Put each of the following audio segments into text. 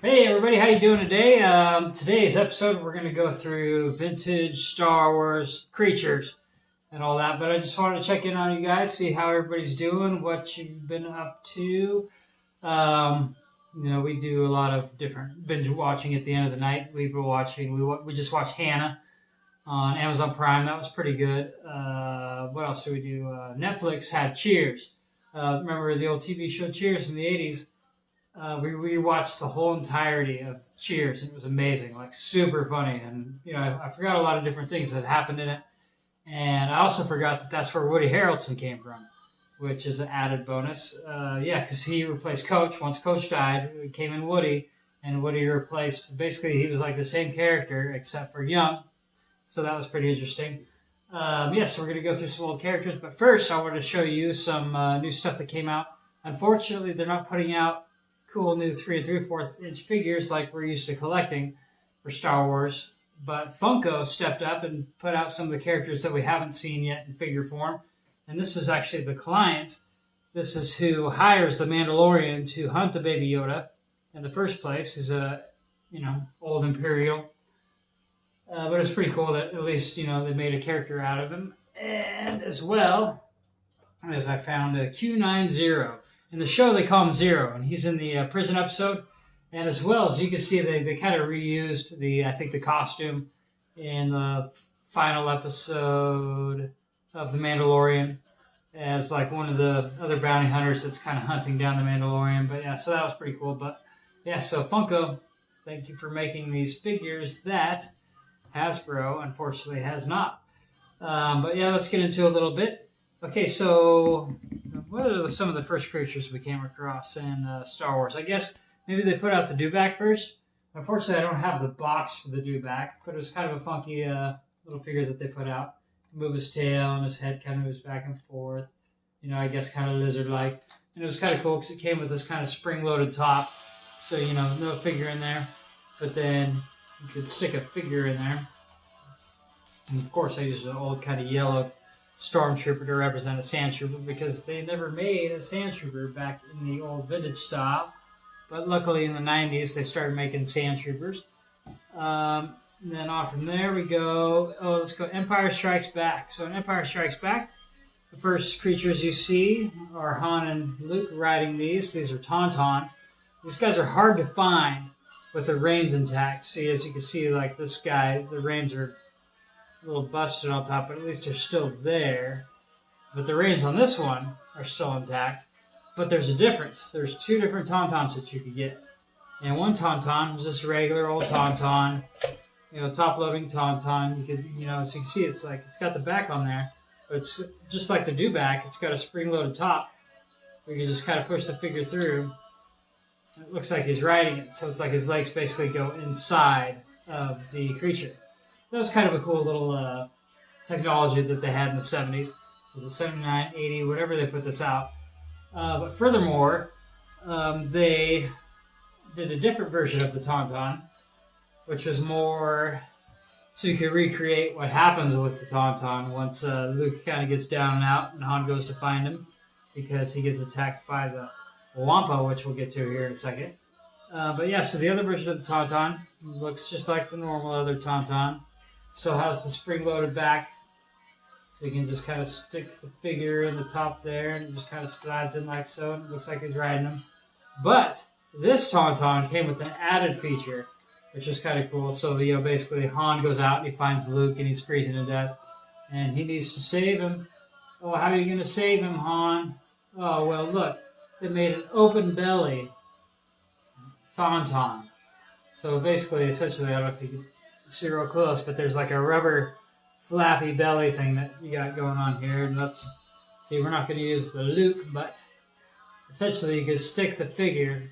Hey everybody, how you doing today? Today's episode, we're going to go through vintage Star Wars creatures and all that. But I just wanted to check in on you guys, see how everybody's doing, what you've been up to. We do a lot of different binge watching at the end of the night. We've been watching. We just watched Hannah on Amazon Prime. That was pretty good. What else do we do? Netflix had Cheers. Remember the old TV show Cheers from the '80s? We rewatched the whole entirety of Cheers, and it was amazing, like super funny. And I forgot a lot of different things that happened in it, and I also forgot that that's where Woody Harrelson came from, which is an added bonus. Because he replaced Coach once Coach died. It came in Woody, and Woody replaced. Basically, he was like the same character except for young, so that was pretty interesting. So we're gonna go through some old characters, but first I want to show you some new stuff that came out. Unfortunately, they're not putting out cool new 3 and 3/4 inch figures like we're used to collecting for Star Wars. But Funko stepped up and put out some of the characters that we haven't seen yet in figure form. And this is actually the client. This is who hires the Mandalorian to hunt the Baby Yoda in the first place. He's a, old Imperial. But it's pretty cool that at least, they made a character out of him. And as well as I found a Q90. In the show, they call him Zero, and he's in the prison episode. And as well as you can see, they kind of reused the costume in the final episode of The Mandalorian as like one of the other bounty hunters that's kind of hunting down the Mandalorian. But yeah, so that was pretty cool. But yeah, so Funko, thank you for making these figures that Hasbro unfortunately has not. But yeah, let's get into a little bit. Okay, so what are some of the first creatures we came across in Star Wars? I guess maybe they put out the dewback first. Unfortunately, I don't have the box for the dewback, but it was kind of a funky little figure that they put out. Move his tail and his head kind of moves back and forth. I guess kind of lizard-like. And it was kind of cool because it came with this kind of spring-loaded top. So, no figure in there. But then you could stick a figure in there. And of course, I used an old kind of yellow stormtrooper to represent a sand trooper because they never made a sand trooper back in the old vintage style. But luckily in the 90s they started making sand troopers. And then off from there we go. Let's go Empire Strikes Back. So in Empire Strikes Back, the first creatures you see are Han and Luke riding these. These are Tauntauns. These guys are hard to find with the reins intact. See, as you can see, like this guy, the reins are a little busted on top, but at least they're still there. But the reins on this one are still intact. But there's a difference. There's 2 different Tauntauns that you could get. And one Tauntaun was just regular old Tauntaun, top-loading Tauntaun. You could, as you can see, it's got the back on there, but it's just like the dewback. It's got a spring-loaded top where you can just kind of push the figure through. It looks like he's riding it, so it's like his legs basically go inside of the creature. That was kind of a cool little technology that they had in the 70s. Was it 79, 80, whatever they put this out. But furthermore, they did a different version of the Tauntaun, which was more so you could recreate what happens with the Tauntaun once Luke kind of gets down and out and Han goes to find him because he gets attacked by the Wampa, which we'll get to here in a second. So the other version of the Tauntaun looks just like the normal other Tauntaun. Still has the spring-loaded back, so you can just kind of stick the figure in the top there, and it just kind of slides in like so, and it looks like he's riding him. But this Tauntaun came with an added feature, which is kind of cool. So, basically Han goes out and he finds Luke, and he's freezing to death, and he needs to save him. Oh, how are you going to save him, Han? Oh, well, look, they made an open belly Tauntaun. So basically, essentially, I don't know if you can see real close, but there's like a rubber flappy belly thing that you got going on here. And let's see, we're not going to use the Luke, but essentially you can stick the figure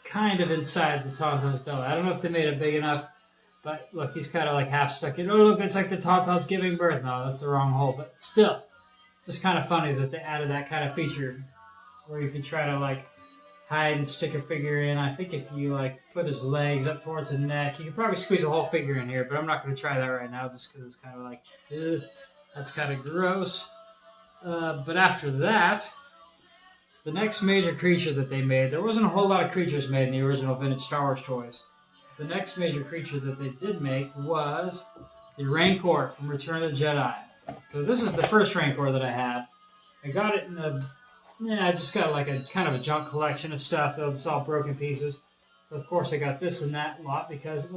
kind of inside the Tauntaun's belly. I don't know if they made it big enough, but look, he's kind of like half stuck in. Oh, look, it's like the Tauntaun's giving birth. No, that's the wrong hole, but still, it's just kind of funny that they added that kind of feature where you can try to like hide and stick a figure in. I think if you like put his legs up towards the neck, you could probably squeeze a whole figure in here, but I'm not going to try that right now just because it's kind of like, ugh, that's kind of gross. But after that, the next major creature that they made, there wasn't a whole lot of creatures made in the original vintage Star Wars toys. The next major creature that they did make was the Rancor from Return of the Jedi. So this is the first Rancor that I had. I got it in I just got like a kind of a junk collection of stuff. It's all broken pieces. So of course I got this and that lot because,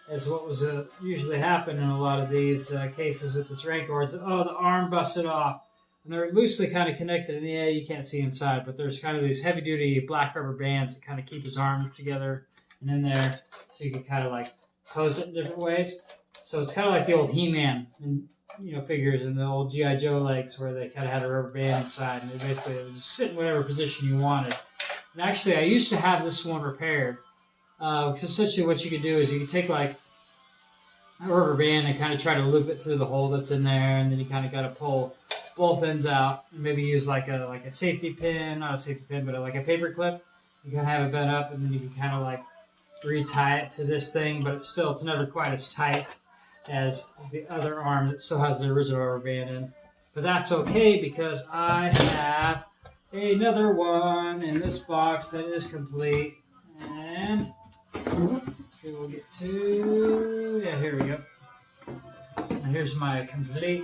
as what was usually happen in a lot of these cases with this Rancor is, the arm busted off. And they're loosely kind of connected, and yeah, you can't see inside, but there's kind of these heavy-duty black rubber bands that kind of keep his arm together and in there, so you can kind of like close it in different ways. So it's kind of like the old He-Man and figures in the old G.I. Joe legs where they kind of had a rubber band inside, and it was sit in whatever position you wanted. And actually, I used to have this one repaired, because essentially what you could do is you could take like a rubber band and kind of try to loop it through the hole that's in there, and then you kind of got to pull both ends out and maybe use like a safety pin, not a safety pin, but like a paper clip. You can have it bent up, and then you can kind of like retie it to this thing, but it's never quite as tight as the other arm that still has the original rubber band in. But that's okay because I have another one in this box that is complete, and we will get to, here we go. And here's my complete,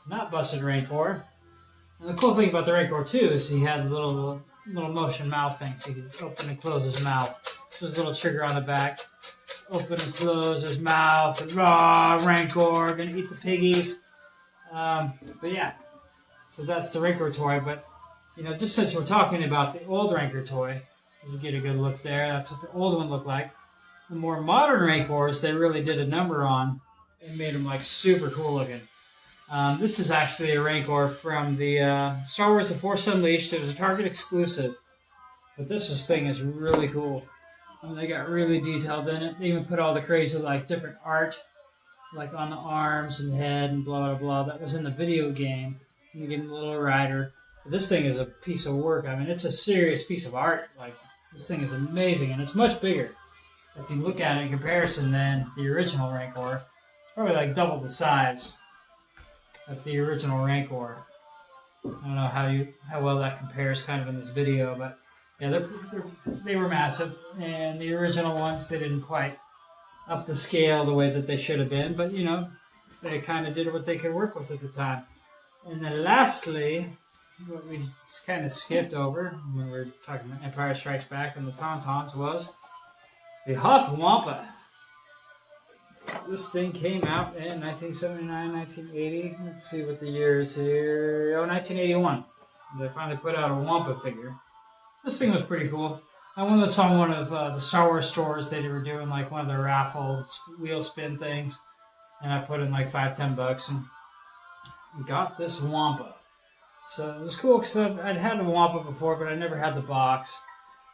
not busted Rancor. And the cool thing about the Rancor too is he had a little motion mouth thing, so you can open and close his mouth. There's a little trigger on the back. Open and close his mouth. And Rancor, gonna eat the piggies. But yeah, so that's the Rancor toy. But just since we're talking about the old Rancor toy, you get a good look there. That's what the old one looked like. The more modern Rancors, they really did a number on and made them like super cool looking. This is actually a Rancor from the Star Wars The Force Unleashed. It was a Target exclusive. But this thing is really cool. They got really detailed in it. They even put all the crazy like different art like on the arms and the head and blah, blah, blah. That was in the video game. You get a little rider. But this thing is a piece of work. I mean, it's a serious piece of art. Like, this thing is amazing, and it's much bigger. If you look at it in comparison than the original Rancor, it's probably like double the size of the original Rancor. I don't know how well that compares kind of in this video, but yeah, they were massive, and the original ones, they didn't quite up the scale the way that they should have been, but they kind of did what they could work with at the time. And then lastly, what we just kind of skipped over when we were talking about Empire Strikes Back and the Tauntauns was the Hoth Wampa. This thing came out in 1979, 1980. Let's see what the year is here. 1981. They finally put out a Wampa figure. This thing was pretty cool. I won this on one of the Star Wars stores. They were doing like one of their raffle wheel spin things. And I put in like $5-10 and got this Wampa. So it was cool because I'd had a Wampa before, but I never had the box.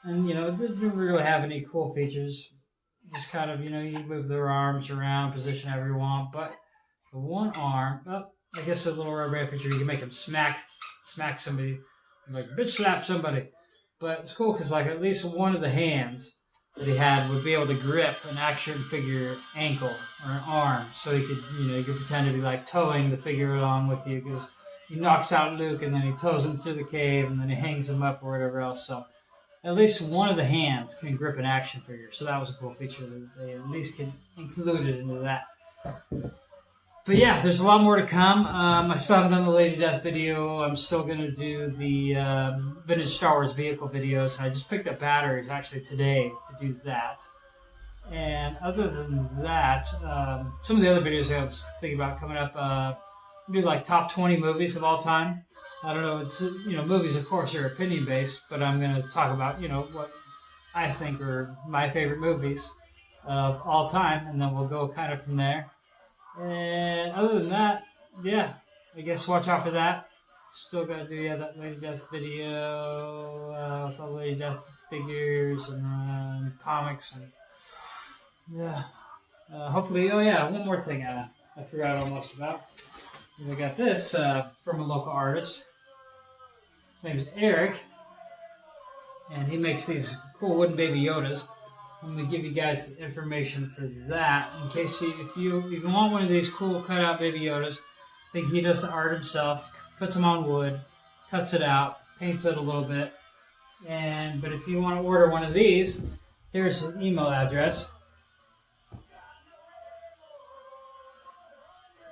And, it didn't really have any cool features. Just kind of, you move their arms around, position however you want. But the one arm, I guess a little rubber band feature, you can make him smack somebody, like bitch slap somebody. But it's cool because like at least one of the hands that he had would be able to grip an action figure ankle or an arm. So he could, you could pretend to be like towing the figure along with you because he knocks out Luke and then he tows him through the cave and then he hangs him up or whatever else. So at least one of the hands can grip an action figure. So that was a cool feature that they at least could include it into that. But yeah, there's a lot more to come. I still haven't done the Lady Death video. I'm still going to do the vintage Star Wars vehicle videos. I just picked up batteries actually today to do that. And other than that, some of the other videos I was thinking about coming up, do like top 20 movies of all time. I don't know, it's movies of course are opinion based, but I'm going to talk about, what I think are my favorite movies of all time, and then we'll go kind of from there. And other than that, yeah, I guess watch out for that. Still got to do that Lady Death video with all the Lady Death figures and comics and yeah. Hopefully, one more thing I forgot almost about. I got this from a local artist. His name is Eric, and he makes these cool wooden baby Yodas. I'm going to give you guys the information for that in case if you want one of these cool cutout baby Yodas. I think he does the art himself, puts them on wood, cuts it out, paints it a little bit, But if you want to order one of these, here's an email address.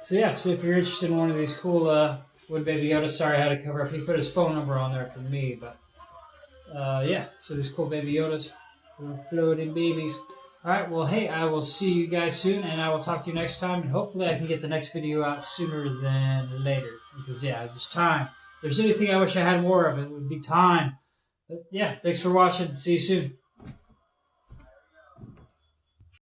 So yeah, so if you're interested in one of these cool wood baby Yoda, sorry I had to cover up. He put his phone number on there for me, but yeah, so these cool baby Yodas, floating babies. All right, well, hey, I will see you guys soon, and I will talk to you next time, and hopefully I can get the next video out sooner than later, because yeah, just time. If there's anything I wish I had more of, it would be time. But yeah, thanks for watching. See you soon.